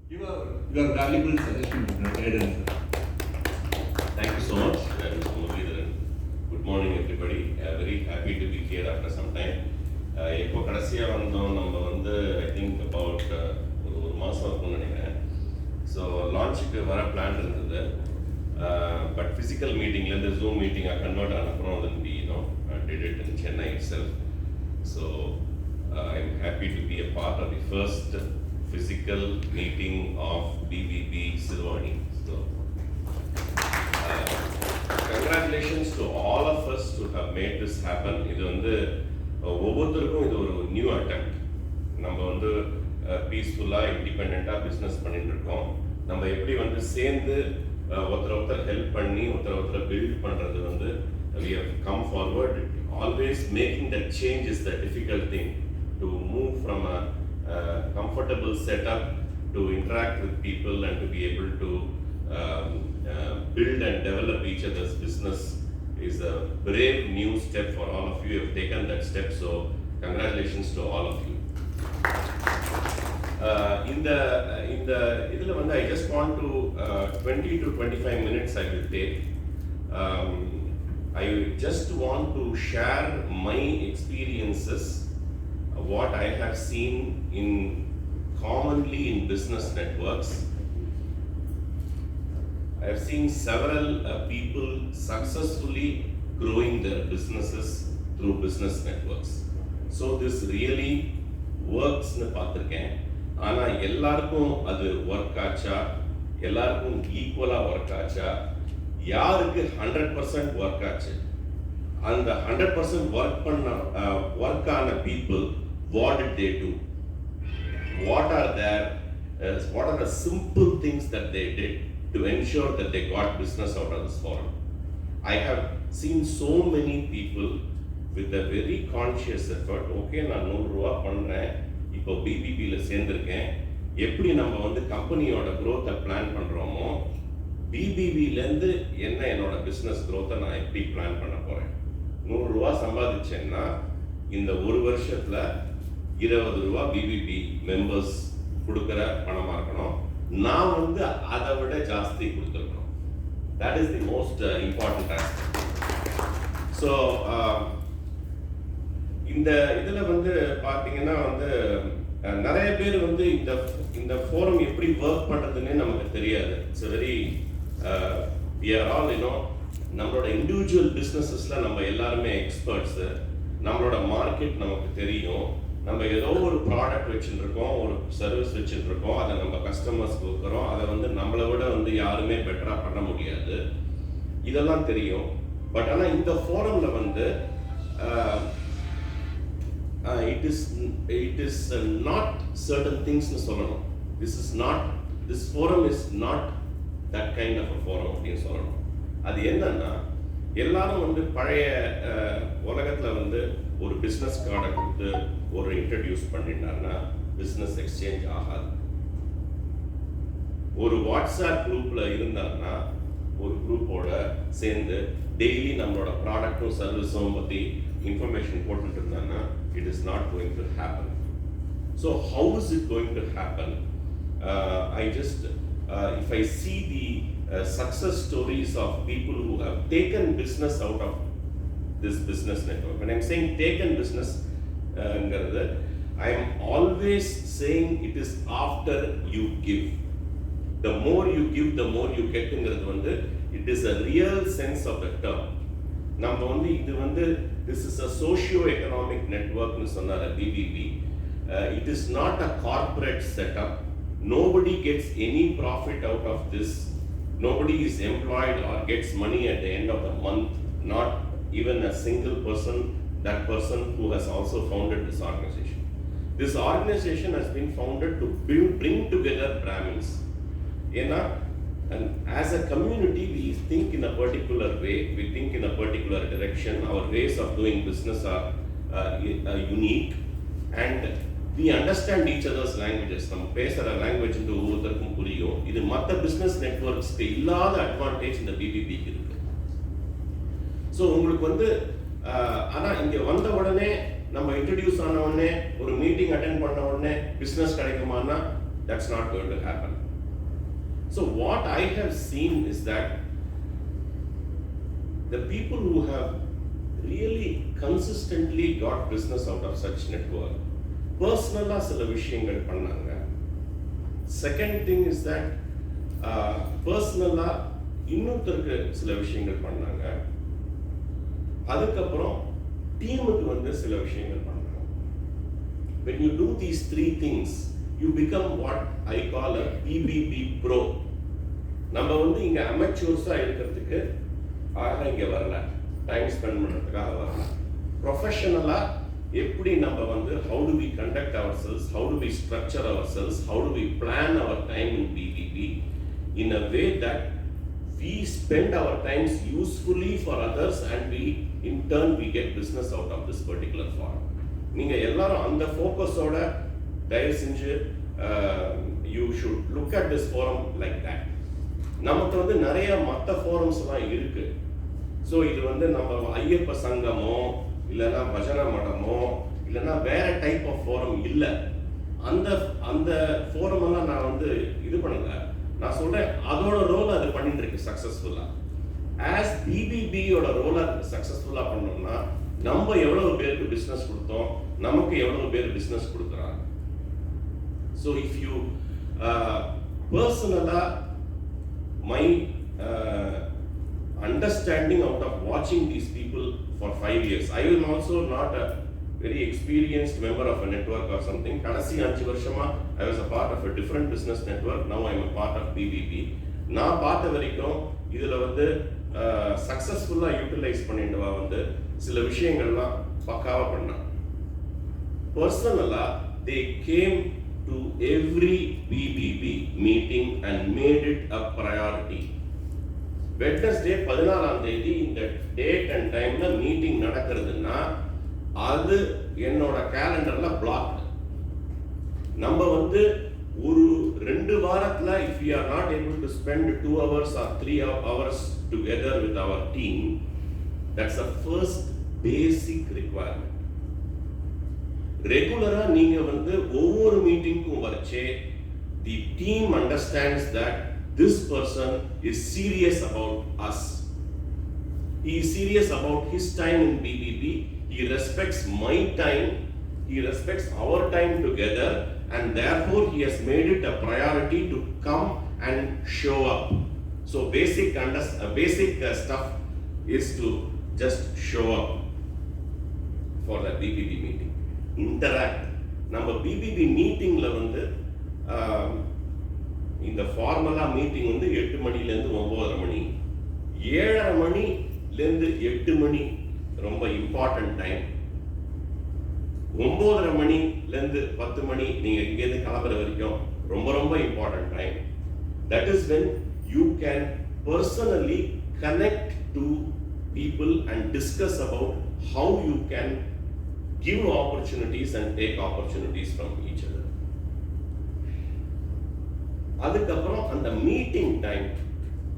your valuable suggestion, guidance. Thank you so much, Mr. Muralidharan. Good morning, everybody. Very happy to be here after some time. எப்போ கடைசியாக வந்தோம் நம்ம வந்து I think about ஒரு மாதம் இருக்கும்னு நினைக்கிறேன். ஸோ லான்ச்சுக்கு வர பிளான் இருந்தது. பட் ஃபிசிக்கல் மீட்டிங்லேருந்து ஜூம் மீட்டிங்காக கன்வெர்ட் ஆன அப்புறம் then we did it in Chennai itself. So I'm happy to be a part of the first physical meeting of BBB Silvani. So congratulations to all of us to have made this happen. இது வந்து ஒவ்வொருத்தருக்கும் இது ஒரு new attempt. நம்ம வந்து பீஸ்ஃபுல்லாக இண்டிபெண்ட்டாக business பண்ணிட்டு இருக்கோம். நம்ம எப்படி வந்து சேர்ந்து ஒருத்தர் ஹெல்ப் பண்ணி ஒருத்தர் பில்ட் பண்ணுறது வந்து we have come forward. Always making that change is the difficult thing. To move from a comfortable setup to interact with people and to be able to build and develop each other's business is a brave new step for all of you. You have taken that step, so congratulations to all of you. In the idhula vandu I just want to 20 to 25 minutes I will take. I just want to share my experiences, what I have seen in commonly in business networks. I have seen several people successfully growing their businesses through business networks. So this really works nu paathirken. Ana ellarkum adu work aacha, ellarkum equala work aacha, யாருக்கு 100% work ஆச்சு, அந்த 100% work ஆன people, what did they do? What are the simple things that they did to ensure that they got business out of this forum? I have seen so many people with a very conscious effort. Okay, நான் 100 ரூபா பண்றேன், இப்போ பிபிபியில் சேர்ந்துருக்கேன், எப்படி நம்ம வந்து கம்பெனியோட growth plan பண்ணுறோமோ பிபிபிலேருந்து என்ன என்னோட பிஸ்னஸ் க்ரோத்தை நான் எப்படி பிளான் பண்ண போகிறேன். 100 ரூபா சம்பாதிச்சேன்னா இந்த ஒரு வருஷத்தில் 20 ரூபா பிபிபி மெம்பர்ஸ் கொடுக்குற பணமாக இருக்கணும். நான் வந்து அதை விட ஜாஸ்தி கொடுத்துருக்கணும். That is the most important aspect. So இந்த இதில் வந்து பார்த்தீங்கன்னா வந்து நிறைய பேர் வந்து இந்த ஃபோரம் எப்படி ஒர்க் பண்ணுறதுன்னே நமக்கு தெரியாது. It's very we are all நம்மளோட இண்டிவிஜுவல் பிஸ்னஸஸில் நம்ம எல்லாருமே எக்ஸ்பர்ட்ஸு. நம்மளோட மார்க்கெட் நமக்கு தெரியும். நம்ம ஏதோ ஒரு ப்ராடக்ட் வச்சுருக்கோம், ஒரு சர்வீஸ் வச்சுருக்கோம், அதை நம்ம கஸ்டமர்ஸ்க்கு கொடுக்குறோம். அதை வந்து நம்மளை விட வந்து யாருமே பெட்டராக பண்ண முடியாது, இதெல்லாம் தெரியும். பட் ஆனால் இந்த ஃபோரமில் வந்து it is not certain thingsனு சொல்லணும். This forum is not that kind of a forum அப்படின்னு சொல்லணும். அது என்னன்னா, எல்லாரும் வந்து பழைய உலகத்தில் வந்து ஒரு பிஸ்னஸ் கார்டை கொடுத்து ஒரு இன்ட்ரடியூஸ் பண்ணிட்டாருன்னா பிஸ்னஸ் எக்ஸ்சேஞ்ச் ஆகாது. ஒரு வாட்ஸ்அப் குரூப்பில் இருந்தாருன்னா, ஒரு குரூப்போட சேர்ந்து டெய்லி நம்மளோட ப்ராடக்டும் சர்வீஸும் பற்றி இன்ஃபர்மேஷன் போட்டுட்டு இருந்தாங்கன்னா it is not going to happen. So how is it going to happen? If I see the success stories of people who have taken business out of this business network. When I'm saying taken business, I am always saying it is after you give. The more you give, the more you get. It is a real sense of the term. நம்ம வந்து இது வந்து this is a socio-economic network னு சொன்னார BBB. It is not a corporate setup. Nobody gets any profit out of this. Nobody is employed or gets money at the end of the month. Not even a single person, that person who has also founded this organization. This organization has been founded to bring together Brahmins. And as a community, we think in a particular way, we think in a particular direction. Our ways of doing business are unique, and we understand each other's languages. நம்ம பேசுகிற language வந்து ஒவ்வொருத்தருக்கும் புரியும். இது மற்ற business நெட்வொர்க்ஸ்க்கு இல்லாத advantage இந்த பிபிபிக்கு இருக்கு. ஸோ உங்களுக்கு வந்து ஆனால் இங்கே வந்த உடனே நம்ம இன்ட்ரடியூஸ் ஆன உடனே ஒரு மீட்டிங் அட்டென்ட் பண்ண உடனே business கிடைக்குமான்னா That's not going to happen. So what I have seen is that the people who have really consistently got business out of such network, personally சில விஷயங்கள் பண்ணாங்க. Second thing is that personally இன்னொருத்தருக்கு சில விஷயங்கள் பண்ணாங்க. அதுக்கப்புறம் டீமுக்கு வந்து சில விஷயங்கள் பண்ணாங்க. When you do these three things, you become what I call a BBB pro. நம்ம வந்து இங்க அமெச்சூர்ஸா இருக்கிறதுக்கு இங்க வரல, டைம் ஸ்பெண்ட் பண்ணுறதுக்காக வரல. ப்ரொஃபஷனலா எப்படி நம்ம வந்து how do we conduct ourselves, how do we structure ourselves, how do we plan our time in BBB in a way that we spend our times usefully for others and we in turn we get business out of this particular forum. நீங்க எல்லாரும் அந்த ஃபோக்கஸோட தயவு செஞ்சு you should look at this forum like that. நமக்கு வந்து நிறைய மற்ற ஃபோரம்ஸ்லாம் இருக்கு. ஸோ இது வந்து நம்ம ஐயப்ப சங்கமோ இல்லைன்னா பஜன மடமோ இல்லைன்னா வேற டைப் ஆஃப் ஃபோரம் இல்லை. அந்த அந்த ஃபோரம் எல்லாம் நான் வந்து இது பண்ணல. நான் சொல்றேன் அதோட ரோல் அது பண்ணிட்டு இருக்கு சக்சஸ்ஃபுல்லா. ஆஸ் பிபிபியோட ரோலை சக்சஸ்ஃபுல்லா பண்ணோம்னா நம்ம எவ்வளவு பேருக்கு பிசினஸ் கொடுத்தோம், நமக்கு எவ்வளவு பேர் பிசினஸ் கொடுக்குறாங்க. ஸோ இஃப் யூ பர்சனலா my understanding out of watching these people for 5 years, I am also not a very experienced member of a network or something. Kadasi 5 வருஷமா I was a part of a different business network. Now I am a part of BBB. நான் பார்த்த வரைக்கும் இதுல வந்து சக்சஸ்ஃபுல்லா utilise பண்ணிட்டு வந்து சில விஷயங்கள்லாம் பக்காவா பண்ணாங்க. பர்சனலா they came to every BBB meeting and made it a priority. Wednesday 14ஆம் தேதி இந்த டேட் அண்ட் டைம்ல மீட்டிங் நடக்கிறதுன்னா அது என்னோட கேலண்டர்ல பிளாக். நம்ம வந்து ஒரு 2 வாரத்துல if we are not able to spend 2 hours or 3 hours together with our team, that's the first basic requirement. ரெகுலரா நீங்க வந்து ஒவ்வொரு மீட்டிங்க்கும் வரச்சே the team understands that this person is serious about us. He is serious about his time in BBB. He respects my time. He respects our time together, and therefore he has made it a priority to come and show up. So basic stuff is to just show up for the BBB meeting. Interact. நம்ம BBB மீட்டிங்ல வந்து இந்த ஃபார்மலா meeting வந்து 8 மணிலேருந்து 9:30 மணி, 7:30 மணிலேருந்து 8 மணி ரொம்ப important time, 9:30 மணிலேருந்து 10 மணி நீங்க இங்கேருந்து கிளம்புற வரைக்கும் ரொம்ப ரொம்ப important time. That is when you can personally connect to people and discuss about how you can give opportunities and take opportunities from each other. அதுக்கப்புறம் அந்த meeting time,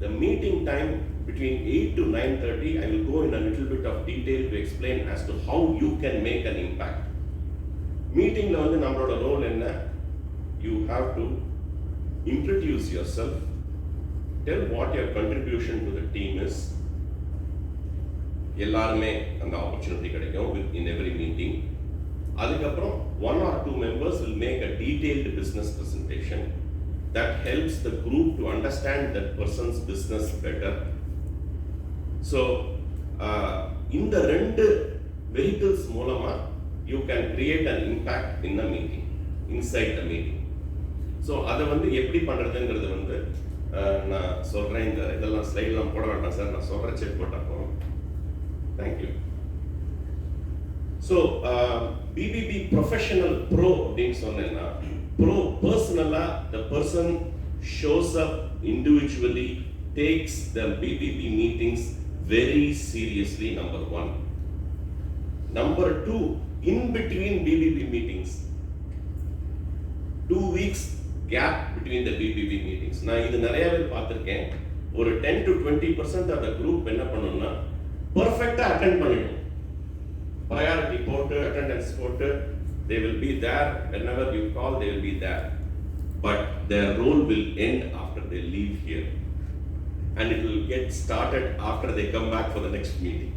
the meeting time between 8 to 9:30, I will go in a little bit of detail to explain as to how you can make an impact. மீட்டிங்ல வந்து நம்மளோட role என்ன? You have to introduce yourself, tell what your contribution to the team is. எல்லாருமே அந்த opportunity கிடைக்கும் in every meeting. அதுக்கப்புறம் 1 or 2 members will make a detailed business presentation that helps the group to understand that person's business better. So இந்த 2 vehicles மூலமா you can create an impact in the meeting, inside the meeting. So அதை வந்து எப்படி பண்றதுங்கிறது வந்து நான் சொல்றேன். இதெல்லாம் ஸ்லைட்லாம் போட வேண்டாம் சார், நான் சொல்ற செக் போட்டா போறோம். Thank you. So BBB professional pro அப்படின்னு சொன்னேன்னா, pro personally the person shows up individually, takes the BBB meetings very seriously, number 1. Number 2, in between BBB meetings, 2 weeks gap between the BBB meetings. நான் இது நிறைய பேர் பார்த்திருக்கேன். ஒரு 10 to 20% of the group என்ன பண்ணணும்னா perfect attend பண்ணிடும். Priority போட்டு attendance போட்டு they will be there whenever you call, they will be there. but their role will end after they leave here, and it will get started after they come back for the next meeting.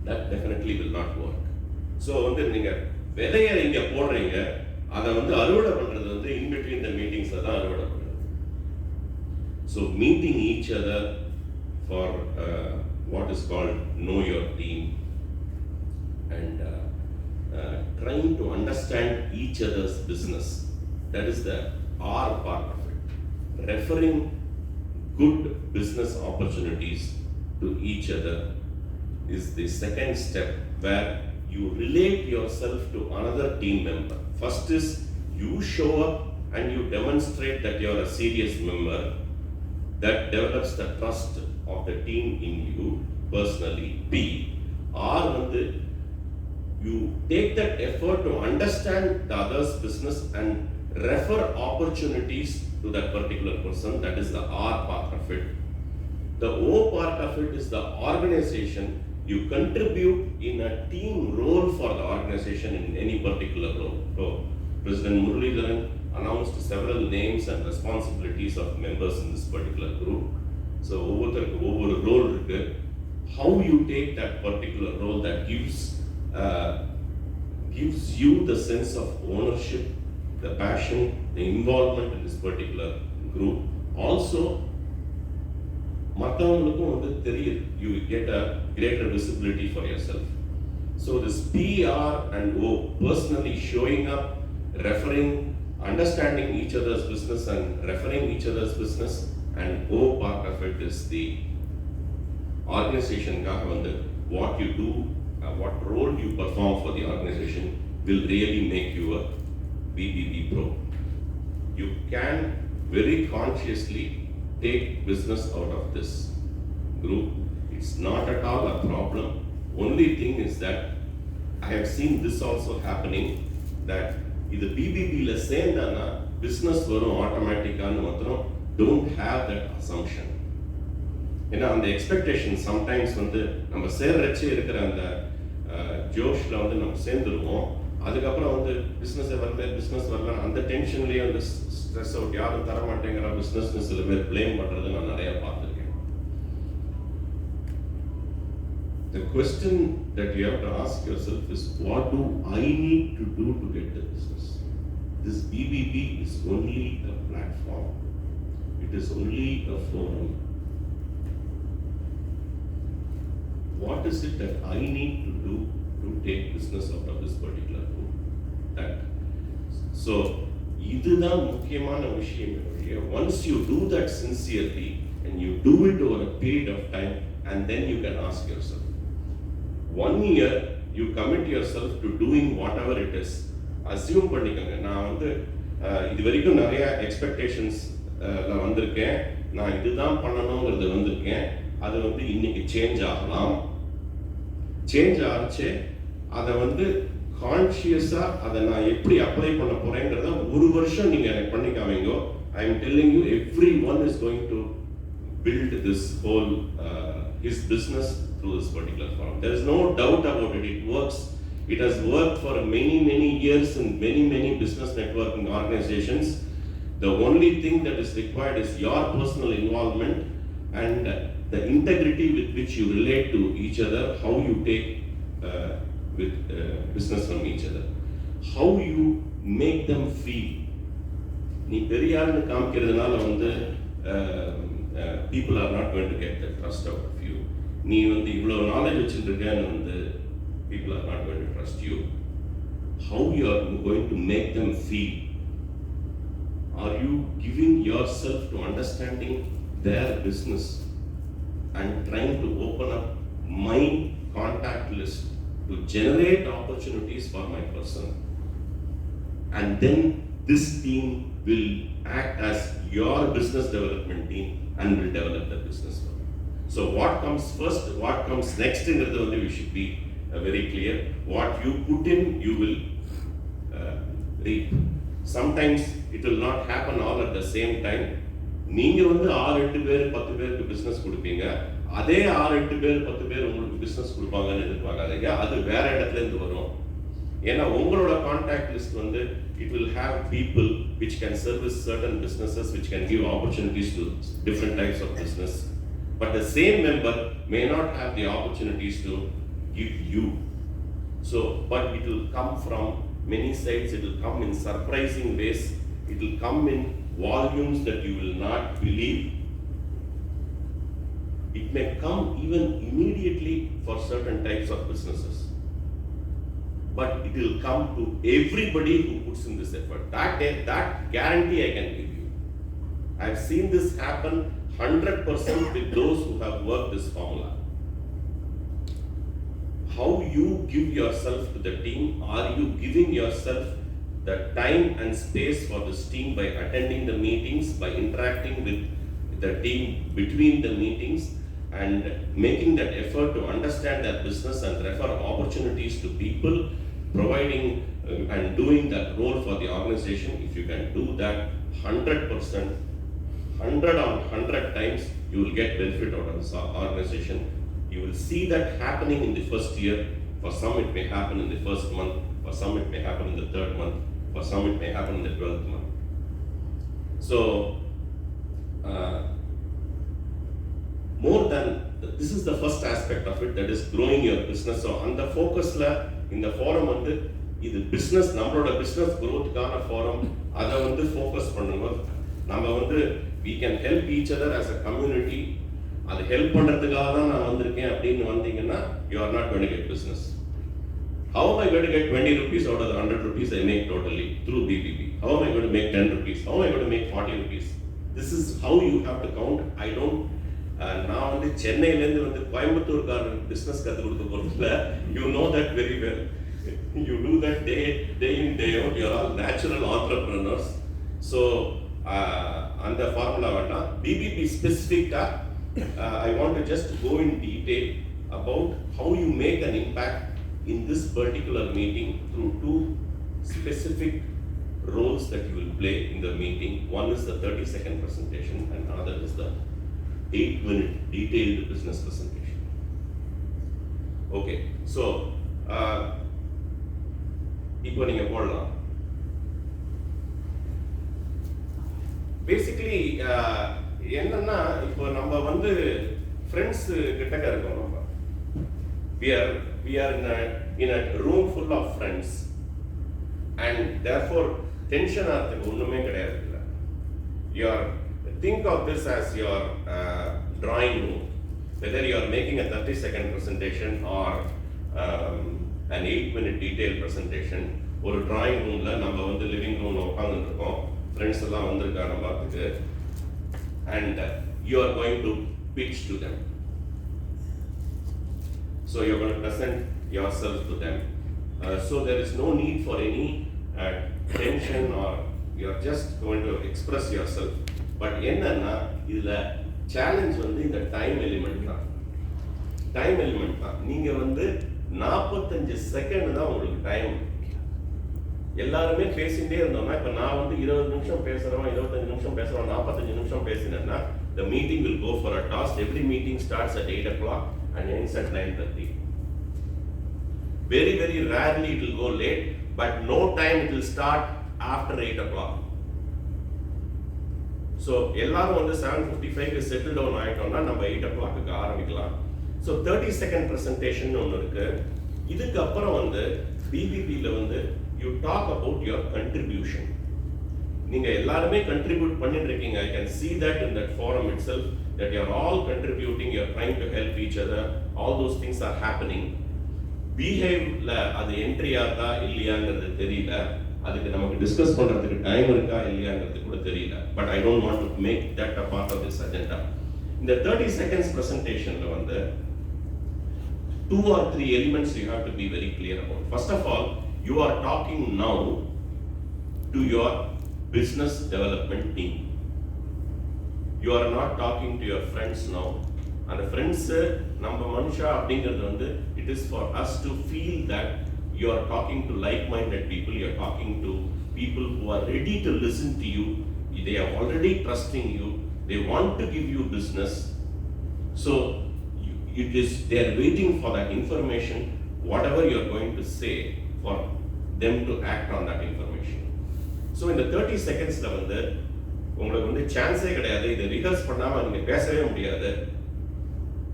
That definitely will not work. So வந்து நீங்க விதைய இங்க போடுறீங்க, அதை வந்து அறுவடை பண்றது வந்து in between the meetings தான் அறுவடை பண்றது. So meeting each other for what is called know your team, and trying to understand each other's business, that is the R part of it. Referring good business opportunities to each other is the second step, where you relate yourself to another team member. First is you show up and you demonstrate that you are a serious member. That develops the trust of the team in you personally. B, R வந்து you take that effort to understand the other's business and refer opportunities to that particular person. That is the R part of it. The O part of it is the organization. You contribute in a team role for the organization in any particular role. So President Muralidharan announced several names and responsibilities of members in this particular group. So ஒவ்வொருத்தருக்கு ஒவ்வொரு role இருக்கு. How you take that particular role, that gives you the sense of ownership, the passion, the involvement in this particular group. Also, மற்றவங்களுக்கும் வந்து தெரியுது, you get a greater visibility for yourself. So this P, R and O, personally showing up, referring, understanding each other's business and referring each other's business, and O part of it is the organization காக வந்து what you do, what role you perform for the organization will really make you a BBB Pro. You can very consciously take business out of this group. It's not at all a problem. Only thing is that I have seen this also happening, that இது BBBல சேர்ந்தானா business வரும் ஆட்டோமேட்டிக்கான்னு மாத்திரம் don't have that assumption. ஏன்னா அந்த expectation sometimes வந்து நம்ம சேர்றச்சே இருக்கிற அந்த ஜோஷ்ல வந்து நம்ம சேர்ந்துருவோம். அதுக்கப்புறம் வந்து பிஸ்னஸ் வரல அந்த டென்ஷன்லேயே வந்து ஸ்ட்ரெஸ் அவுட், யாரும் தர மாட்டேங்கிற பிஸ்னஸ்னு சில பேர் பிளேம் பண்ணுறது நான் நிறைய பார்த்துருக்கேன். The question that you have to ask yourself is, what do I need to do to get the business? This BBB is only a platform. It is only a forum. What is it that I need to do to take business out of this particular group? That. So, இதுதான் முக்கியமான விஷயம். Once you do that sincerely and you do it over a period of time, and then you can ask yourself, 1 year you commit yourself to doing whatever it is. Assume பண்ணிக்கங்க, நான் வந்து இது வரைக்கும் நிறைய எக்ஸ்பெக்டேஷன்ஸ்ல வந்திருக்கேன், நான் இதுதான் பண்ணணுங்கிறது வந்திருக்கேன், அது வந்து இன்னைக்கு சேஞ்ச் ஆகலாம். சேஞ்ச் ஆச்சு, அதை வந்து கான்ஷியஸா அதை நான் எப்படி அப்ளை பண்ண போறேங்கிறத ஒரு வருஷம் நீங்க எனக்கு பண்ணி காமிங்கோ. I am telling you, every one is going to build this whole his business through this particular forum. There is no doubt about it. It works. It has worked for many years in many business networking organizations. The only thing that is required is your personal involvement and the integrity with which you relate to each other, how you take with business from each other, how you make them feel. நீ பெரியார்னு காமிக்கிறதுனால வந்து people are not going to get the trust out of you. நீ வந்து இவ்வளவு knowledge வச்சுருக்கேன்னு வந்து people are not going to trust you. How you are going to make them feel? Are you giving yourself to understanding their business and trying to open up my contact list to generate opportunities for my person? And then this team will act as your business development team and will develop the business for you. So what comes first, what comes next in the we should be very clear. What you put in, you will reap. Sometimes it will not happen all at the same time. நீங்க வந்து 6-8 பேர் 10 பேருக்கு business கொடுப்பீங்க, அதே 6-8 பேர் 10 பேர் உங்களுக்கு business கொடுப்பாங்கன்னு எதிர்பார்க்காதீங்க. அது வேற இடத்துல இருந்து வரும். ஏன்னா உங்களோட கான்டாக்ட் லிஸ்ட் வந்து it will have people which can service certain businesses, which can give opportunities to different types of business. But the same member may not have the opportunities to give you. So, but it will come from many sides, it will come in surprising ways, it will come in volumes that you will not believe. It may come even immediately for certain types of businesses. But it will come to everybody who puts in this effort. That guarantee I can give you. I have seen this happen 100% with those who have worked this formula. How you give yourself to the team, are you giving yourself the time and space for this team by attending the meetings, by interacting with the team between the meetings, and making that effort to understand their business and refer opportunities to people, providing and doing that role for the organization? If you can do that 100%, 100 on 100 times, you will get benefit out of this organization. You will see that happening in the first year. For some it may happen in the first month, for some it may happen in the third month, for some it may happen in the 12th month. So, more than, this is the first aspect of it, that is growing your business. So, on the focus la, in the forum வந்து இது business, நம்மளோட business growth-கான forum, அதை வந்து focus பண்ணுவோம். நம்ம வந்து we can help each other as a community. அது help பண்ணுறதுக்காக தான் நான் வந்திருக்கேன் அப்படின்னு வந்தீங்கன்னா you are not going to get business. How am I going to get 20 rupees out of the 100 rupees I make totally through BBB? How am I going to make 10 rupees? How am I going to make 40 rupees? This is how you have to count. I don't, நான் வந்து சென்னையிலேருந்து வந்து கோயம்புத்தூர்காரன் business கற்றுக் கொடுக்க போகிறதில்ல. You know that very well. You do that day in, day out. You are all natural entrepreneurs. So, அந்த formula வேண்டாம். BBB ஸ்பெசிஃபிக்காக I want to just go in detail about how you make an impact in this particular meeting through two specific roles that you will play in the meeting. One is the 30-second presentation and another is the 8-minute detailed business presentation. Okay, so இப்போ நீங்க போடலாம். Basically என்னன்னா, இப்போ நம்ம வந்து friends கிட்டக்க இருக்கோம். நம்ம we are in a room full of friends, and therefore tension ஆகிறதுக்கு ஒண்ணுமே கிடையாது. You are, think of this as your drawing room. Whether you are making a 30-second presentation or an 8-minute detailed presentation, ஒரு drawing roomல நம்ம வந்து living ரூம்ல உட்கார்ந்துட்டு இருக்கோம், friends எல்லாம் வந்திருக்காங்க பார்த்துட்டு, and you are going to pitch to them. So you are going to present yourself to them. So there is no need for any tension, or you are just going to express yourself. But என்னன்னா, இதுல challenge வந்து இந்த time element தான். Time element தான். நீங்க வந்து 45 second தான் உங்களுக்கு டைம். எல்லாருமே பேசிட்டே இருந்தோம்னா, இப்ப நான் வந்து 20 நிமிஷம் பேசுறோம், 25 நிமிஷம் பேசுறோம், 45 நிமிஷம் பேசினேன்னா, the meeting will go for a toss. Every meeting starts at 8 o'clock and ends at 9:30. Very, very rarely it will go late, but no time it will start after 8 o'clock. So, எல்லாரும் வந்து 7:55 settle down ஆயிட்டோம்னா நம்ம 8 o'clock ஆரம்பிக்கலாம். So, 30-second presentation ஒன்று இருக்கு. இதுக்கு அப்புறம் வந்து BBBல வந்து you talk about your contribution. நீங்க எல்லாருமே contribute பண்ணிட்டு இருக்கீங்க. I can see that in that forum itself, that you are all contributing, you are trying to help each other. All those things are happening. Behaveல அது entry ஆகுதா இல்லையாங்கிறது தெரியல. அதுக்கு நமக்கு டிஸ்கஸ் பண்றதுக்கு டைம் இருக்கா இல்லையாங்கிறது கூட தெரியல. But I don't want to make that a part of this agenda. இந்த 30 seconds presentationல வந்து 2 or 3 elements you have to be very clear about. First of all, you are talking now to your business development team. You are not talking to your friends now. And the friends, நம்ம மனுஷா அப்படிங்கிறது வந்து, it is for us to feel that you are talking to like-minded people, you are talking to people who are ready to listen to you, they are already trusting you, they want to give you business. So, they are waiting for that information, whatever you are going to say, for them to act on that information. So in the 30 seconds வந்து உங்களுக்கு வந்து சான்ஸே கிடையாது. இதை rehearse பண்ணாமல் நீங்கள் பேசவே முடியாது.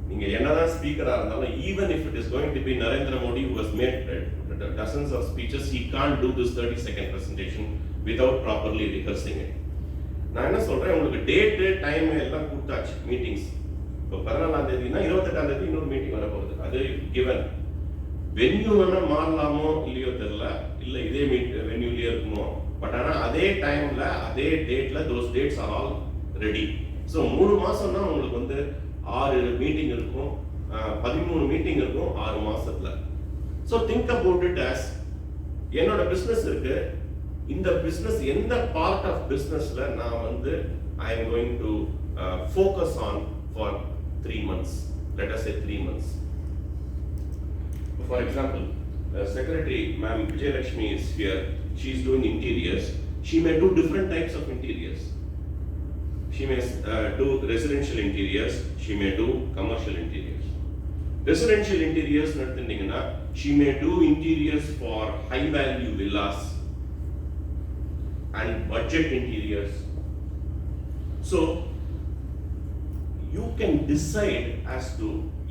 நீங்கள் என்னதான் ஸ்பீக்கராக இருந்தாலும், even if it is going to be Narendra Modi who has made dozens of speeches, he can't do this 30-second presentation without properly rehearsing it. நான் என்ன சொல்கிறேன், உங்களுக்கு டேட்டு டைம் எல்லாம் கொடுத்தாச்சு மீட்டிங்ஸ். இப்போ 14ஆம் தேதினா 28ஆம் தேதி இன்னொரு மீட்டிங் வரப்போகுது. அது கிவன். வென்யூ வேணால் மாறலாமோ இல்லையோ தெரியல, இல்லை இதே வென்யூலேயே இருக்குமோ. பட் ஆனால் அதே டைமில் அதே டேட்டில் those dates are all ready. So 3 மாதம்னா உங்களுக்கு வந்து 6 மீட்டிங் இருக்கும், 13 மீட்டிங் இருக்கும் 6 மாசத்துல. So think about it as என்னோட பிஸ்னஸ் இருக்கு, இந்த பிஸ்னஸ் எந்த பார்ட் ஆஃப் பிஸ்னஸ்ல நான் வந்து I am going to focus on for 3 months. Let us say 3 months. For example, Secretary Ma'am Vijayalakshmi is here. She is doing interiors. She may do different types of interiors. She may do residential interiors. She may do commercial interiors. Residential interiors, she may do interiors for high value villas and budget interiors. So you can decide as to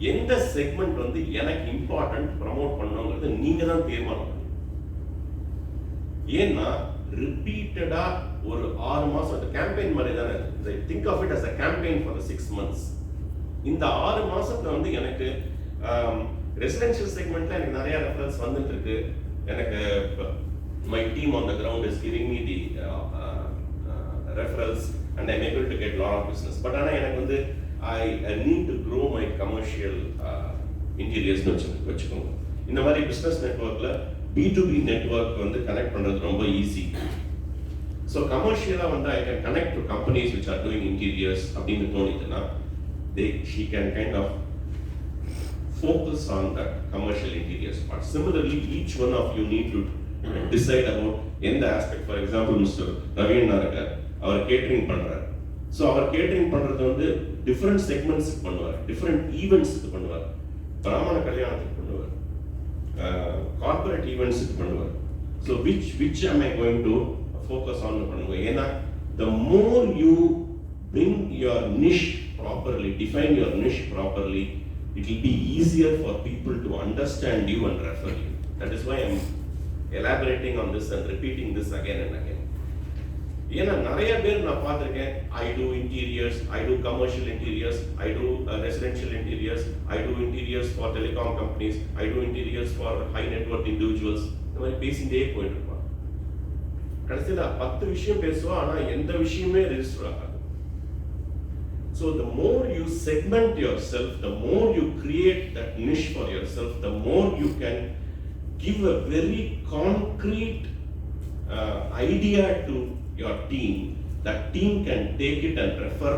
எந்த segment வந்து எனக்கு important promote பண்ணணுங்கிறது நீங்க தான் தீர்மானம். ஏன்னா ரிப்பீட்டடா ஒரு 6 மாசம் கேம்பெயின் மாதிரி தானே. Think of it as a campaign for the 6 months. இந்த 6 மாசத்துல வந்து எனக்கு ரெசிடென்ஷியல் செக்மெண்ட்ல எனக்கு நிறைய ரெஃபரன்ஸ் வந்துட்டு இருக்கு. எனக்கு my team on the ground is giving me the referrals and I'm able to get lot of business. But ஆனா எனக்கு வந்து I need to grow my commercial interiors வச்சுக்கோங்க. இந்த மாதிரி பிசினஸ் நெட்வொர்க்ல B2B நெட்வொர்க் வந்து கனெக்ட் பண்றது ரொம்ப ஈஸி. ஸோ கமர்ஷியலாக வந்து I can connect to companies which are doing interiors அப்படின்னு தோணிதுன்னா she can kind of focus on that commercial interiors part. Similarly, each one of you need to decide about எந்த aspect. For example, Mr. Ravin Naraka, our catering பண்றார். So அவர் catering பண்றது வந்து different செக்மெண்ட்ஸுக்கு பண்ணுவார், different ஈவெண்ட்ஸுக்கு பண்ணுவார், பிராமண கல்யாணத்துக்கு பண்ணுவார், corporate ஈவெண்ட்ஸுக்கு பண்ணுவார். So which am I going to focus on பண்ணுவேன். ஏன்னா the more you bring your niche properly, define your niche properly, it will be easier for people to understand you and refer you. That is why I am elaborating on this and repeating this again and again. ஏன்னா நிறைய பேர் நான் பார்த்துருக்கேன், I do interiors, I do commercial interiors, I do residential interiors, I do interiors for telecom companies, I do interiors for high net worth individuals. இந்த மாதிரி பேசிட்டே போயிட்டு இருப்பான். கடைசியில் 10 விஷயம் பேசுவோம், ஆனால் எந்த விஷயமே ரெஜிஸ்டர் ஆகாது. So the more you segment yourself, the more you create that niche for yourself, the more you can give a very concrete idea to your team. That team can take it and refer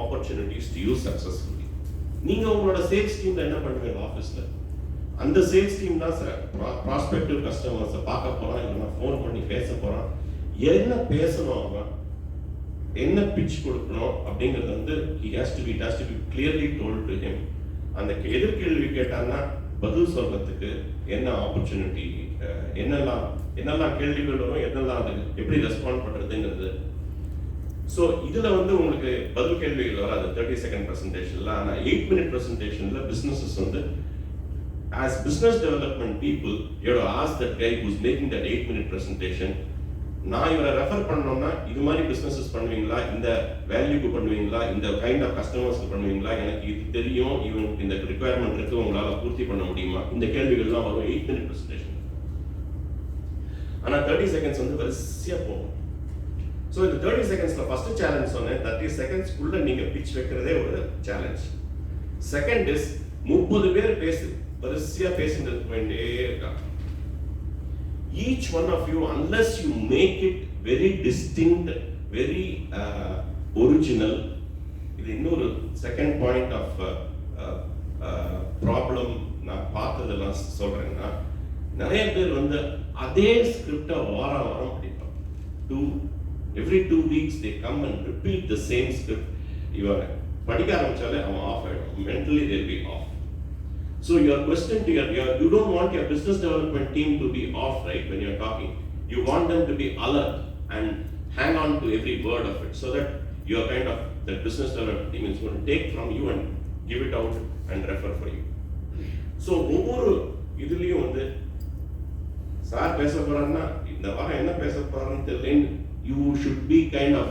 opportunities to you successfully. நீங்க உங்களோட sales டீம்ல என்ன பண்ணுவீங்க ஆபீஸ்ல? அந்த sales team தான் sir prospective கஸ்டமர்ஸை பார்க்க போறான், இல்லைன்னா ஃபோன் பண்ணி பேச போறான், என்ன பேசணும், அவன் என்ன பிட்ச் கொடுக்கணும் அப்படிங்கிறது வந்து it has to be clearly told to him. அந்த எதிர்கேள்வி கேட்டான்னா பதில் சொல்றதுக்கு என்ன ஆப்பர்ச்சுனிட்டி, என்னெல்லாம் கேள்விகள் வரும், என்னெல்லாம் அது எப்படி ரெஸ்பாண்ட் பண்றதுங்கிறது. ஸோ இதுல வந்து உங்களுக்கு பதில் கேள்விகள் வராது 30 செகண்ட் பிரசன்டேஷன்ல. ஆனால் 8 minute பிரசன்டேஷன்ல பிசினஸஸ் வந்து as business development people you have to ask that guy who's making that 8 minute presentation, நான் இவரை ரெஃபர் பண்ணணும்னா இது மாதிரி பிசினஸஸ் பண்ணுவீங்களா, இந்த வேல்யூக்கு பண்ணுவீங்களா, இந்த கைண்ட் ஆஃப் கஸ்டமர்ஸ்க்கு பண்ணுவீங்களா, எனக்கு இது தெரியும், இவனுக்கு இந்த ரிக்குவயர்மெண்ட் இருக்கு, உங்களால் பூர்த்தி பண்ண முடியுமா, இந்த கேள்விகள்லாம் வரும் 8 minute பிரசன்டேஷன். ஆனால் 30 seconds வந்து வரிசையாக போகும். ஸோ இந்த 30 secondsல ஃபர்ஸ்ட் சேலஞ்ச் சொன்னேன், 30 secondsக்குள்ள நீங்க பிட்ச் வைக்கிறதே ஒரு சேலஞ்ச். செகண்ட் இஸ் 30 பேர் வரிசையா பேசிட்டு போயிட்டே இருக்காங்க. Each one of you, unless you make it very distinct, very original, இது இன்னொரு செகண்ட் பாயிண்ட் ஆஃப் ப்ராப்ளம் நான் பார்த்ததெல்லாம் சொல்றேன்னா, நிறைய பேர் வந்து அதே ஸ்கிரிப்டை வாரம் படிப்பாங்க. Every 2 weeks they come and repeat the same script. இவன் படிக்க ஆரம்பிச்சாலே அவன் ஆஃப் ஆயிடும், mentally they'll be off. So your question to you don't want your business development team to be off, right, when you're talking. You want them to be alert and hang on to every word of it, so that you're kind of, the business development team is going to take from you and give it out and refer for you. So ஒவ்வொரு இதுலயும் வந்து sir பேச போறாருன்னா இந்த வாரம் என்ன பேச போறாருன்னு தெரியல. You should be kind of,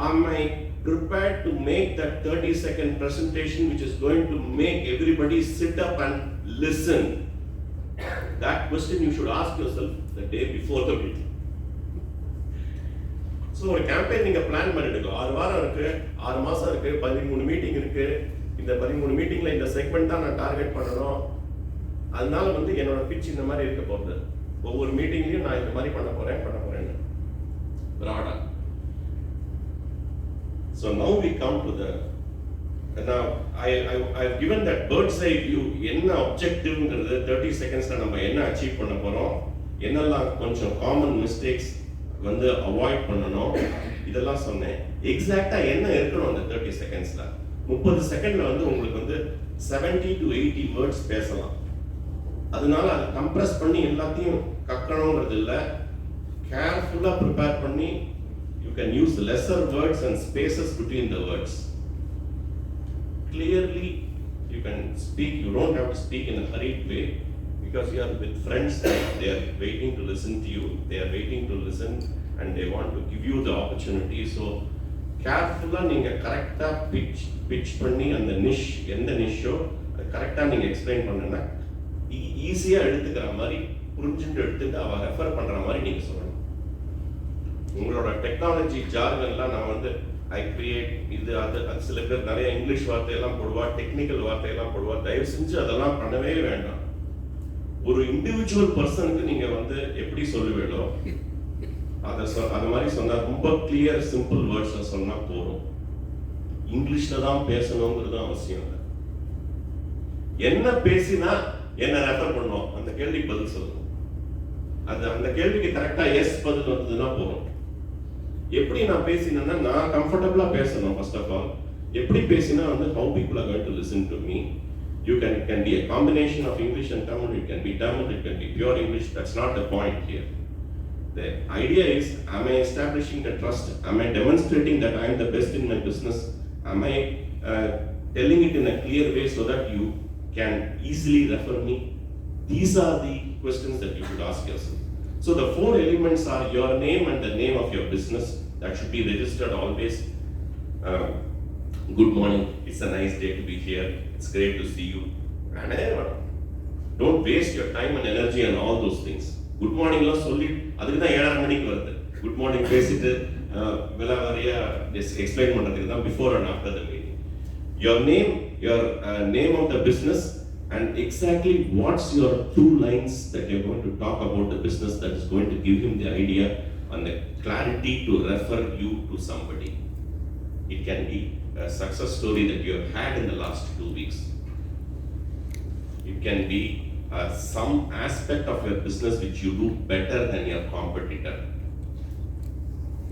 am I prepared to make that 30-second presentation which is going to make everybody sit up and listen? That question you should ask yourself the day before the meeting. So ஒரு campaign நீங்க plan பண்ணிடுங்க. 6 வாரம் இருக்கு, 6 மாசம் இருக்கு, 13 meeting இருக்கு. இந்த 13 மீட்டிங்ல இந்த செக்மெண்ட் தான் நான் டார்கெட் பண்ணணும். அதனால வந்து என்னோட பிட்ச் இந்த மாதிரி இருக்க போகுது. ஒவ்வொரு மீட்டிங்லயும் நான் இந்த மாதிரி பண்ண போறேன்னு broader. So now we come to the, now I've given that bird's eye view. என்ன objectiveங்கிறது 30 secondsல நம்ம என்ன அச்சீவ் பண்ண போறோம், என்னெல்லாம் கொஞ்சம் காமன் மிஸ்டேக்ஸ் வந்து அவாய்ட் பண்ணணும், இதெல்லாம் சொன்னேன். எக்ஸாக்டா என்ன இருக்கணும் அந்த 30 செகண்ட்ஸ்ல? 30 செகண்ட்ல வந்து உங்களுக்கு வந்து 70 to 80 வேர்ட்ஸ் பேசலாம். அதனால அதை கம்ப்ரஸ் பண்ணி எல்லாத்தையும் கக்கணுங்கிறது இல்லை. கேர்ஃபுல்லா ப்ரிப்பேர் பண்ணி you can use lesser words and spaces between the words. Clearly you can speak, you don't have to speak in a hurried way, because you are with friends, they are waiting to listen to you, they are waiting to listen and they want to give you the opportunity. So carefully நீங்க கரெக்டா pitch பண்ணி அந்த niche, எந்த niche-ஓ கரெக்டா நீங்க explain பண்ணனா ஈஸியா எடுத்துக்கிற மாதிரி, புரிஞ்சுட்டு எடுத்துட்டு அவ ரெஃபர் பண்ற மாதிரி நீங்க சொல்லணும். உங்களோட டெக்னாலஜி ஜார்கன்லாம் நான் வந்து ஐ கிரியேட் இது அது சில பேர் நிறைய இங்கிலீஷ் வார்த்தையெல்லாம் போடுவா, டெக்னிக்கல் வார்த்தையெல்லாம் போடுவா. தயவு செஞ்சு அதெல்லாம் பண்ணவே வேண்டாம். ஒரு இண்டிவிஜுவல் பர்சனுக்கு நீங்க வந்து எப்படி சொல்லுவீங்களோ அது மாதிரி சொன்னா ரொம்ப கிளியர் சிம்பிள் வேர்ட்ஸ் சொன்னா போதும். இங்கிலீஷ்ல தான் பேசணுங்கிறது அவசியம் இல்லை. என்ன பேசினா என்ன ரெஃபர் பண்ணுவோம், அந்த கேள்விக்கு பதில் சொல்லணும். அந்த கேள்விக்கு கரெக்டா எஸ் பதில் வந்ததுன்னா போதும். எப்படி நான் பேசினேன்னா, நான் கம்ஃபர்டபுளா பேசணும். ஃபர்ஸ்ட் ஆஃப் ஆல் எப்படி பேசினா வந்து how people are going to listen to me. You can be a combination of English and Tamil, it can be Tamil, it can be pure English. That's not the point here. The idea is, am I establishing the trust? Am I demonstrating that I am the best in my business? Am I telling it in a clear way so that you can easily refer me? These are the questions that you should ask yourself. So the 4 elements are your name and the name of your business. That should be registered always. Good morning, it's a nice day to be here, it's great to see you. Don't waste your time and energy on all those things. Good morning la solli adukku da 7:30 manikku varudhu. Good morning pesittu velavariya explain pandradhukku da before and after the meeting. Your name of the business and exactly what's your 2 lines that you're going to talk about the business that is going to give him the idea and the clarity to refer you to somebody. It can be a success story that you have had in the last 2 weeks. It can be some aspect of your business which you do better than your competitor.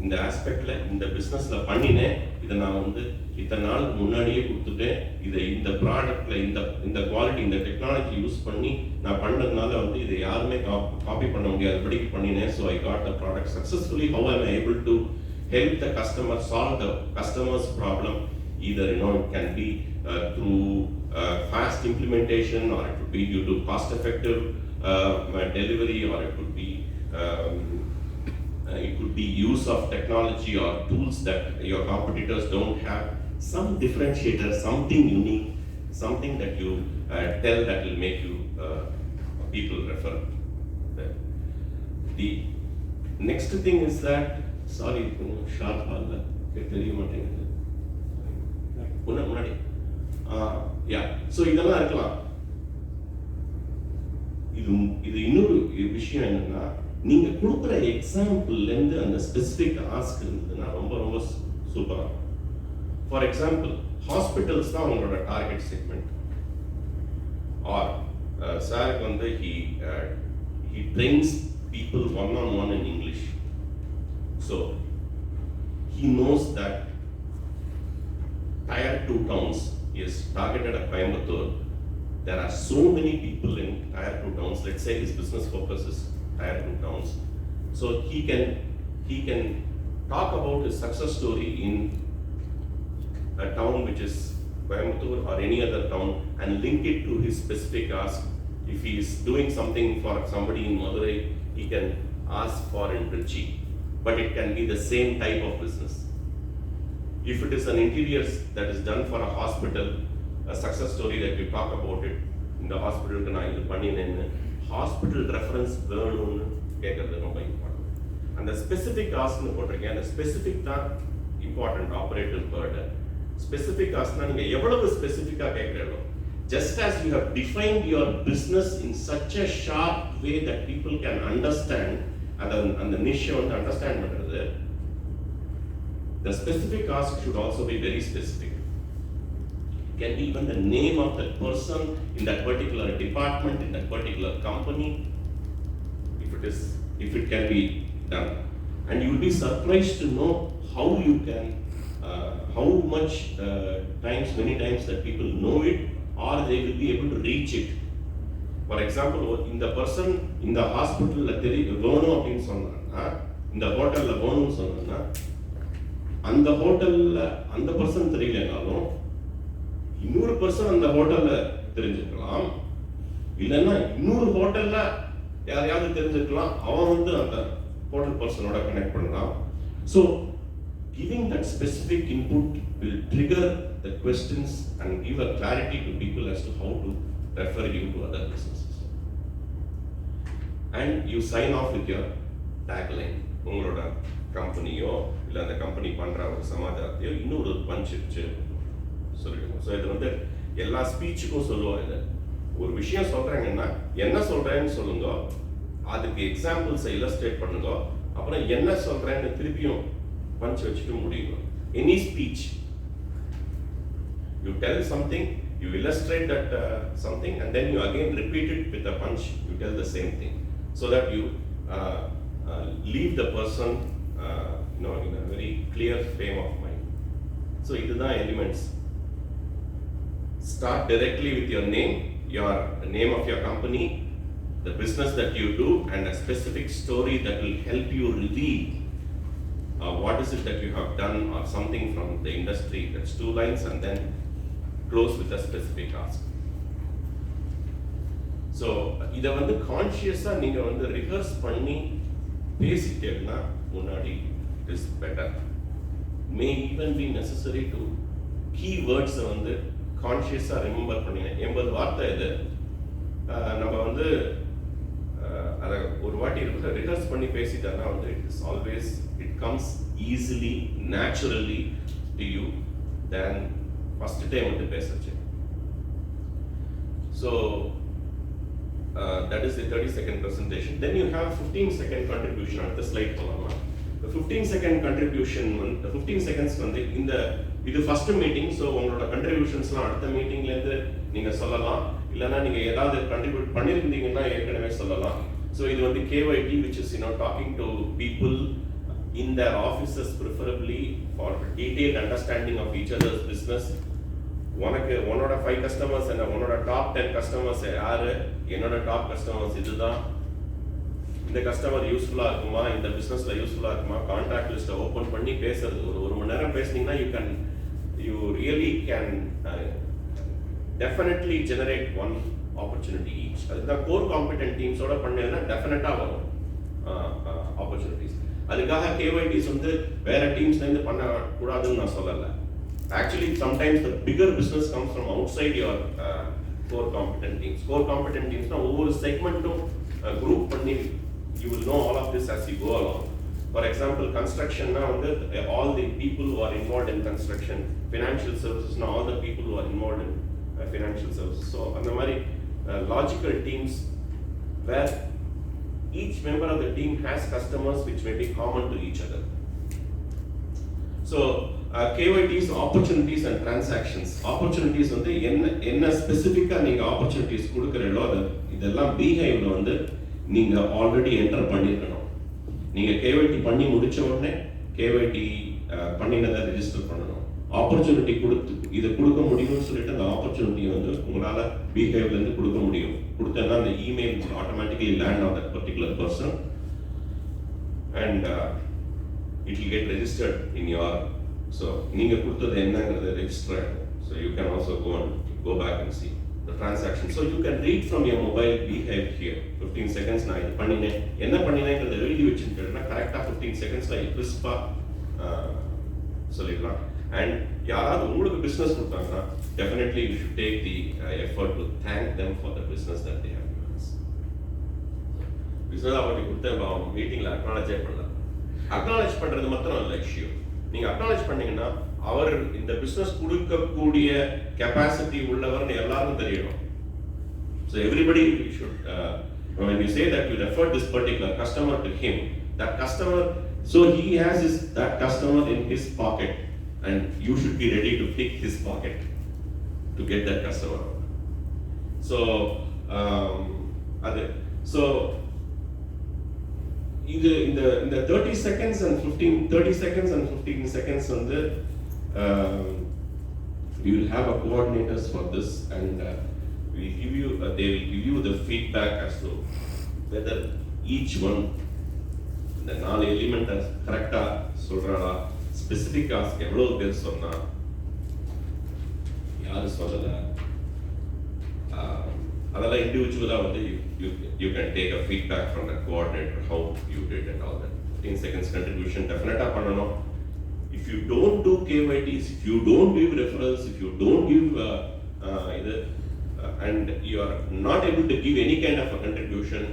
இந்த ஆஸ்பெக்ட்ல இந்த பிசினஸ்ல பண்ணினேன், இதை நான் வந்து இத்தனை நாள் முன்னாடியே கொடுத்துட்டேன், இதை இந்த ப்ராடக்ட்ல இந்த குவாலிட்டி இந்த டெக்னாலஜி யூஸ் பண்ணி நான் பண்ணதுனால வந்து இதை யாருமே காப்பி பண்ண முடியாதபடிக்கு பண்ணினேன். So I got the product successfully. How I am able to help the customer solve the customer's problem? Either it can be through fast implementation, or it could be due to cost effective delivery, or it could be use of technology or tools that your competitors don't have. Some differentiator, something unique, something that you tell that will make you people refer. The next thing is that, sorry, sharp alla தெரிய மாட்டேங்குது முன்னாடி. So இதெல்லாம் இருக்கலாம். இது இன்னொரு விஷயம் என்னன்னா, நீங்க கொடுக்குற எக்ஸாம்பிள்ல இருந்து அந்த ஸ்பெசிபிக் ஆஸ்க் இருந்ததுன்னா ரொம்ப ரொம்ப சூப்பரா. ஃபார் எக்ஸாம்பிள், ஹாஸ்பிட்டல்ஸ் தான் உங்களோட டார்கெட் செக்மெண்ட். ஆர் சாருக்கு வந்து he trains people one-on-one in English. So he knows that tier 2 towns is targeted at Coimbatore, There are so many people in tier 2 towns. Let's say his business focus is tier 2 towns. So he can talk about his success story in a town which is Coimbatore or any other town and link it to his specific ask. If he is doing something for somebody in Madurai, he can ask for in Trichy, but it can be the same type of business. If it is an interiors that is done for a hospital, a success story that you talk about it in the hospital, hospital reference வேணும்னு கேட்கறது ரொம்ப important. அந்த specific காஸ்ட்னு போட்டிருக்கேன். அந்த specific தான் important operative word. Specific காஸ்ட்னா நீங்க எவ்வளவு ஸ்பெசிஃபிக்கா கேட்கறீங்களோ, just as you have defined your business in such a sharp way that people can understand and the niche வந்து understand பண்றது, the specific ask should also be very specific. It can be even the name of that person in that particular department, in that particular company, if it can be done. And you will be surprised to know how you can, how much many times that people know it or they will be able to reach it. For example, இந்த person இந்த ஹாஸ்பிட்டல்ல வேணும் அப்படின்னு சொன்னா, இந்த ஹோட்டல்ல வேணும்னு சொன்னா, அந்த ஹோட்டல்ல அந்த பர்சன் தெரியலனாலும் இன்னொரு பர்சன் அந்த ஹோட்டல்ல தெரிஞ்சுக்கலாம், இல்லைன்னா இன்னொரு ஹோட்டல்ல யாரையாவது தெரிஞ்சுக்கலாம், அவன் வந்து அந்த ஹோட்டல் பர்சனோட கனெக்ட் பண்ணலாம். So giving that specific input will trigger the questions and give a clarity to people as to how to refer you to other businesses. And you sign off with your tagline. உங்களோட கம்பெனியோ இல்லை அந்த company பண்ணுற ஒரு சமாச்சாரத்தையோ இன்னொரு punch வச்சு சொல்லிடுவோம். So இது வந்து எல்லா ஸ்பீச்சுக்கும் சொல்லுவோம். இது ஒரு விஷயம் சொல்கிறாங்கன்னா என்ன சொல்கிறேன்னு சொல்லுங்க, அதுக்கு எக்ஸாம்பிள்ஸை இல்லஸ்ட்ரேட் பண்ணுங்க, அப்புறம் என்ன சொல்கிறேன்னு திருப்பியும் பஞ்ச் வச்சுட்டு முடியுங்க. Any speech, you tell something, you illustrate that something, and then you again repeat it with a punch, you tell the same thing, so that you leave the person in a very clear frame of mind. So these are the elements. Start directly with your name of your company, the business that you do, and a specific story that will help you reveal what is it that you have done or something from the industry. That's 2 lines, and then close with a specific ask. So இத வந்து கான்ஷியஸா நீங்க வந்து rehearse பண்ணி பேசிட்டேன்னா முன்னாடி it is better. May even be necessary to keywords வந்து கான்ஷியஸா remember பண்ணீங்க. 80 வார்த்தை இது நம்ம வந்து அதை ஒரு வாட்டி ரிஹர்ஸ் பண்ணி பேசிட்டோம்னா வந்து it comes easily, naturally to you than first time வந்து பேசச்சு. So that is the 30-second presentation. Then you have 15-second contribution. அடுத்த ஸ்லைட் போலாமா? The 15-second contribution வந்து 15 seconds வந்து இது ஃபர்ஸ்ட் மீட்டிங். ஸோ உங்களோட கண்ட்ரிபியூஷன்ஸ்லாம் அடுத்த மீட்டிங்லேருந்து நீங்கள் சொல்லலாம், இல்லைன்னா நீங்கள் ஏதாவது கண்ட்ரிபியூட் பண்ணியிருந்தீங்கன்னா ஏற்கனவே சொல்லலாம். ஸோ இது வந்து KYT, which is talking to people in their offices, preferably for detailed understanding of each other's business. உன்னோட 5 customers and உன்னோட top 10 customers யாரு, என்னோட top customers இதுதான், இந்த கஸ்டமர் யூஸ்ஃபுல்லா இருக்குமா, இந்த பிசினஸ்ல யூஸ்ஃபுல்லா இருக்குமா, கான்டாக்ட் லிஸ்ட்டை ஓபன் பண்ணி பேசுறது. ஒரு மணி நேரம் பேசுனீங்கன்னா you really can definitely generate one opportunity each. அதுதான் கோர் காம்படென்ட் டீம்ஸோட பண்ணீங்கன்னா டெஃபினட்டா வரும் ஆப்பர்ச்சுனிட்டிஸ். அதுக்காக KYTs வந்து வேற டீம்ஸ்ல இருந்து பண்ண கூடாதுன்னு நான் சொல்லல. Actually sometimes the bigger business comes from outside your core competent teams. Core competent teams na ஒவ்வொரு செக்மெண்ட்டும் group பண்ணி you will know all of this as you go along. For example, construction na வந்து all the people who are involved in construction, financial services na all the people who are involved in financial services. So அந்த மாதிரி logical teams where each member of the team has customers which may be common to each other. So KYTs, opportunities and transactions. Opportunities வந்து என்ன ஸ்பெசிஃபிக்கா நீங்க opportunities கொடுக்கறீங்களோ இதெல்லாம் Beehive வந்து நீங்க already enter பண்ணிருக்கணும். நீங்க KYT பண்ணி முடிச்ச உடனே KYT பண்ணினதை ரெஜிஸ்டர் பண்ணணும். ஆப்பர்ச்சுனிட்டி கொடுத்து இதை கொடுக்க முடியும்னு சொல்லிட்டு அந்த ஆப்பர்ச்சுனிட்டியை வந்து உங்களால் பிஹேவ்லேருந்து கொடுக்க முடியும். கொடுத்தேன்னா அந்த email automatically land on that particular person and it will get registered in your. So நீங்கள் கொடுத்தது என்னங்கிறது ரெஜிஸ்டர் ஆகிடும். So you can also go back and see the transaction. So you can read from your mobile behave here. 15 seconds நான் இது பண்ணினேன், என்ன பண்ணினேங்கிறத எழுதி வச்சுட்டேன்னா கரெக்டாக 15 செகண்ட்ஸ்ல கிறிஸ்பாக சொல்லிடலாம். அண்ட் யாராவது உங்களுக்கு பிஸ்னஸ் கொடுத்தாங்கன்னா definitely you should take the effort to thank them for the business that they have given us. Business அவருக்கு கொடுத்த மீட்டிங்கில் அக்னாலஜே பண்ணலாம். அக்னாலஜ் பண்ணுறது மாத்திரம் இல்லை இஷ்யூ. நீங்கள் அக்னாலஜ் பண்ணீங்கன்னா அவர் இந்த பிஸ்னஸ் கொடுக்கக்கூடிய கெப்பாசிட்டி உள்ளவர்னு எல்லாரும் தெரியணும். So everybody should, when you say that you referred this particular customer to him, that customer, so he has that customer in his pocket and you should be ready to pick his pocket to get that customer. So, so in the 30 seconds and 15 seconds வந்து we will have a coordinators for this and they will give you the feedback as to whether each one the 4 element கரெக்டா சொல்றாளா, specific ask எவ்வளவு பேர் சொன்னா, யாரு சொல்லல, அதெல்லாம் இண்டிவிஜுவலா வந்து you can take a feedback from the coordinator how you did and all that. 15 seconds contribution definitely பண்ணணும். If you don't do KYTs, if you don't give referrals, if you don't give and you are not able to give any kind of a contribution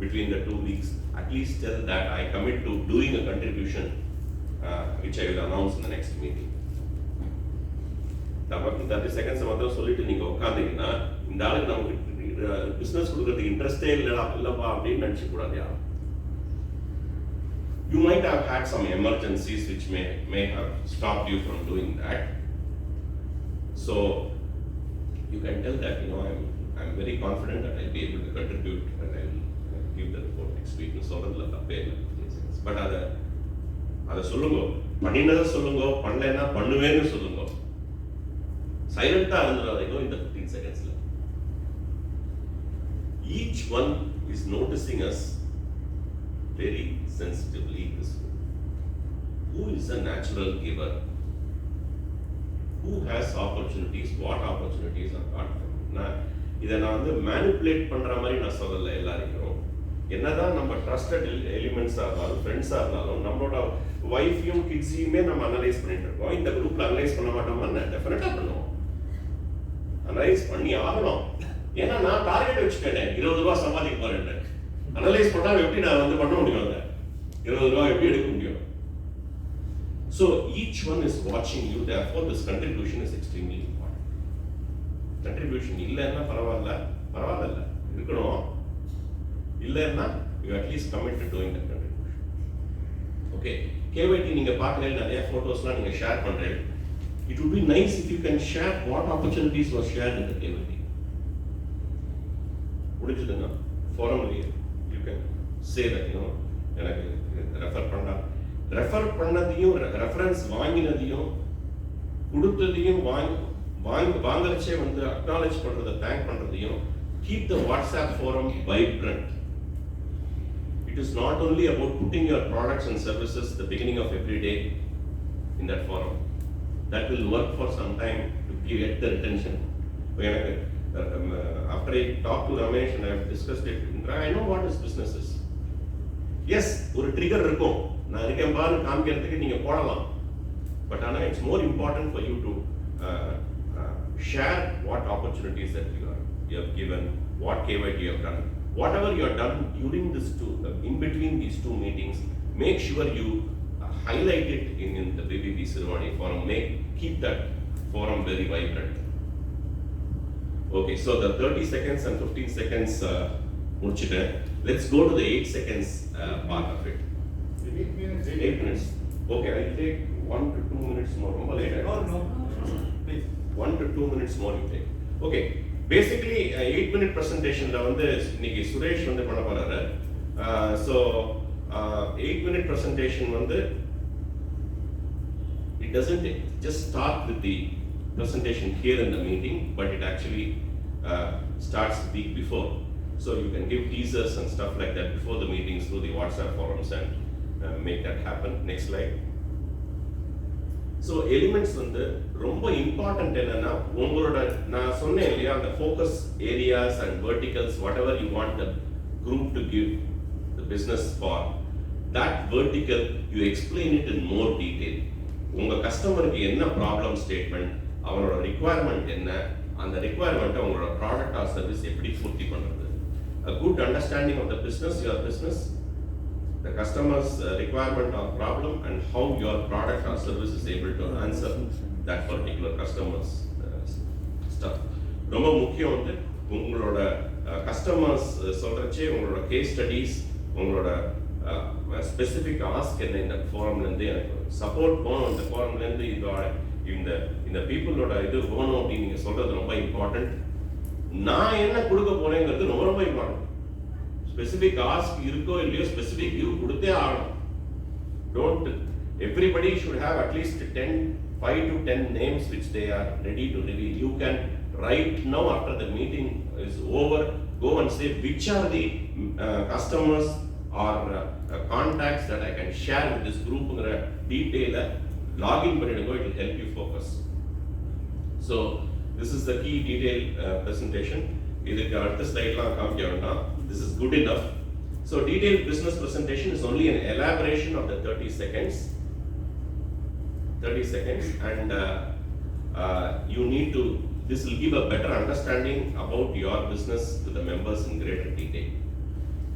between the 2 weeks, at least tell that I commit to doing a contribution which I will announce in the next meeting. நமக்கு 30 seconds மட்டும் சொல்லிட்டு நீங்க உட்கார்ந்தீங்கன்னா இந்த ஆளுக்கு நமக்கு business கொடுக்கறதுக்கு இன்ட்ரெஸ்டே இல்லப்பா அப்படின்னு நினைச்சு கூடாது யாரும். You might have had some emergencies which may have stopped you from doing that. So you can tell that, you know, I'm very confident that I'll be able to contribute and I'll give the report next week. So but அதை சொல்லுங்க, பண்ணினதை சொல்லுங்க, பண்ணலைன்னா பண்ணுவேன்னு சொல்லுங்க. சைலண்டா இருந்துடாதீங்க இந்த 15 செகண்ட்ஸ்ல. Each one is noticing us very sensitively. Who is a natural giver? Who has opportunities? What opportunities are got from? இதை நான் வந்து மேனிப்புலேட் பண்ற மாதிரி நான் சொல்லலை. எல்லாருக்கும் என்னதான் நம்ம ட்ரஸ்டட் எலிமெண்ட்ஸாக இருந்தாலும் ஃப்ரெண்ட்ஸாக இருந்தாலும் நம்மளோட ஒய்ஃபையும் கிட்ஸையுமே நம்ம அனலைஸ் பண்ணிட்டு இருக்கோம். இந்த குரூப்ல அனலைஸ் பண்ண மாட்டோமா? டெஃபினட்டா பண்ணுவோம், அனலைஸ் பண்ணி ஆகணும். ஏன்னா நான் டார்கெட் வச்சுட்டேன், 20 ரூபா சம்பாதிக்க போறேன். அனலைஸ் பண்ணா எப்படி நான் வந்து பண்ண முடியும்? 20 ரூபா எப்படி எடுக்க முடியும்? So each one is watching you, therefore this contribution is extremely important. Contribution இல்லைன்னா பரவாயில்ல இருக்கணும், இல்லைன்னா you at least commit to doing that contribution. Okay, KYT நீங்க பார்க்கல, நிறைய போட்டோஸ்லாம் நீங்க ஷேர் பண்றீங்க. It would be nice if you can share what opportunities were shared in the KYT. முடிஞ்சதுன்னா ஃபாரம்லயே you can say that, you know, எனக்கு refer பண்ணதையும் reference வாங்கினதையும் கொடுத்ததையும் வாங்கறச்சே வந்து acknowledge பண்றதை thank பண்றதையும் keep the WhatsApp forum vibrant. It is not only about putting your products and services the beginning of every day in that forum. That will work for some time to get the attention. After I talked to Ramesh and I have discussed it, I know what his business is. Yes, ஒரு trigger இருக்கும், நான் இருக்கேன் பாரு காமிக்கிறதுக்கு நீங்க போடலாம். But Anna, it's more important for you to share what opportunities that you have given, what KYT you have done. Whatever you have done during this in between these 2 meetings, make sure you highlight it in the BBB Sirvani forum. Keep that forum very vibrant. Okay, so the 30 seconds and 15 seconds முடிச்சிட்டேன். Let's go to the 8 seconds part of it. 8 minutes. Okay, I'll take 1 to 2 minutes more. No, please. 1 to 2 minutes more you take. Okay, basically 8-minute presentationல வந்து இன்னைக்கு சுரேஷ் வந்து பண்ண போறாரு. So 8-minute presentation வந்து it doesn't just start with the presentation here in the meeting, but it actually starts the week before. So you can give teasers and stuff like that before the meetings through the WhatsApp forums and make that happen. Next slide. So elements வந்து ரொம்ப important என்னன்னா உங்களோட நான் சொன்னேன் இல்லையா அந்த focus areas and verticals what ever you want the group to give the business for that vertical you explain it in more detail. உங்கள் கஸ்டமருக்கு என்ன ப்ராப்ளம் ஸ்டேட்மெண்ட், அவனோட ரிக்குவயர்மெண்ட் என்ன, அந்த ரிக்குவயர்மெண்ட்டை உங்களோட ப்ராடக்ட் ஆர் சர்வீஸ் எப்படி பூர்த்தி பண்ணுறது. A good understanding of the business, your business, the customer's requirement or problem, and how your product or service is able to answer that particular customer's stuff. ரொம்ப முக்கியம் வந்து உங்களோட கஸ்டமர்ஸ் சொல்கிறச்சே உங்களோட case studies, உங்களோட specific ask என்ன இந்த ஃபாரம்லேருந்து எனக்கு support போகணும், இந்த ஃபாரம்லேருந்து இதோட இந்த பீப்புளோட இது போகணும் அப்படின்னு நீங்கள் சொல்கிறது ரொம்ப இம்பார்ட்டன்ட். நான் என்ன கொடுக்க போறேங்கிறது ரொம்ப ரொம்ப இம்பார்ட்டன்ட். ஸ்பெசிபிக் ஆஸ்க் இருக்கோ இல்லையோ ஸ்பெசிபிக் வியூ கொடுத்தே ஆகணும். Don't everybody should have at least 5 to 10 names which they are ready to reveal. You can right now after the meeting is over go and say which are the customers or contacts that I can share with this group ங்கற டீடைல login பண்ணிடுங்க. It will help you focus. So this is the key detail presentation. இதுக்கு அடுத்த ஸ்லைட்லாம் காமிக்க வேண்டாம். This is good enough. So detailed business presentation is only an elaboration of the 30 seconds and you need to, this will give a better understanding about your business to the members in greater detail.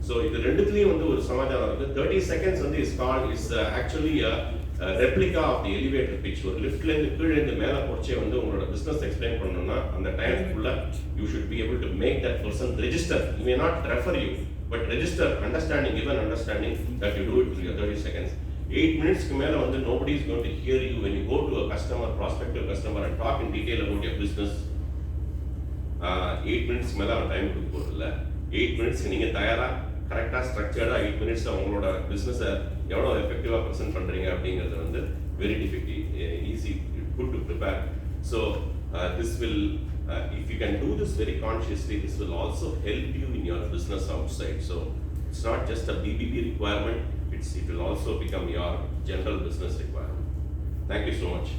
So இது ரெண்டுத்துலயும் வந்து ஒரு சமாச்சாரம் இருக்கு. 30 seconds வந்து is actually a replica of the elevator pitch. ஒரு லிஃப்ட்லேருந்து கீழே இருந்து மேலே போச்சே வந்து உங்களோட பிஸ்னஸ் எக்ஸ்பிளைன் பண்ணணும்னா அந்த டைமுக்குள்ள you should be able to make that person register. You may not refer you but register understanding, given understanding that you do it in 30 seconds. 8 minutesக்கு மேலே வந்து nobody is going to hear you when you go to a customer, prospective customer and talk in detail about your business. 8 minutes மேலே அவன் time கொடுக்க போகிறதில்ல. 8 minutes நீங்கள் தயாராக கரெக்டாக ஸ்ட்ரக்சர்டாக 8 minutes உங்களோட பிஸ்னஸை எவ்வளோ எஃபெக்டிவாக ப்ரெசென்ட் பண்ணுறீங்க அப்படிங்கிறது வந்து very easy, good to prepare. So this will, if you can do this very consciously, this will also help you in your business outside. So it's not just a BBB requirement, it will also become your general business requirement. Thank you so much.